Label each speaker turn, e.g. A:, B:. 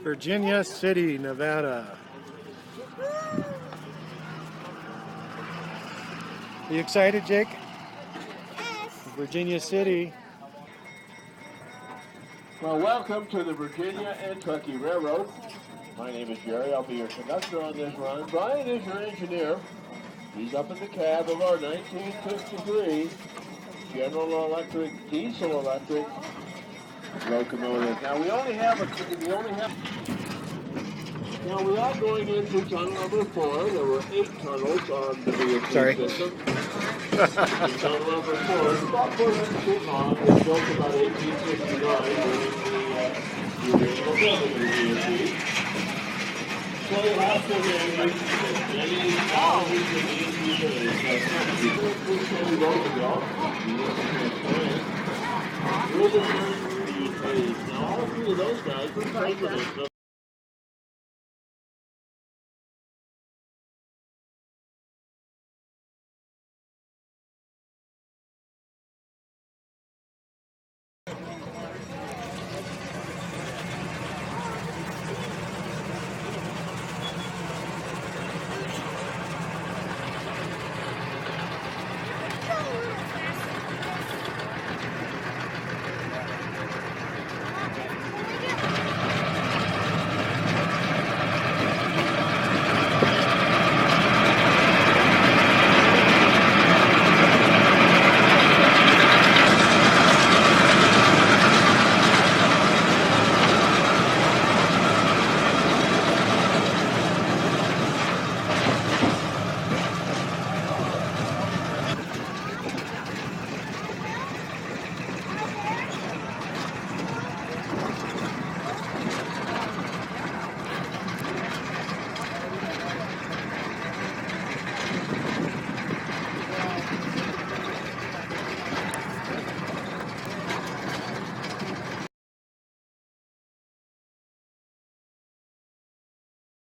A: Virginia City, Nevada. You excited, Jake?
B: Yes.
A: Virginia City.
C: Well, welcome to the Virginia and Truckee Railroad. My name is Jerry. I'll be your conductor on this run. Brian is your engineer. He's up in the cab of our 1953 General Electric, diesel electric locomotive. Now we are going into tunnel number 4. There were 8 tunnels on the VFD system. Tunnel number 4 is about 400 feet long. It was built about 1869 during the original building of the VFD. So you have to imagine many thousands of these utilities. Now all 3 of those guys were presidents of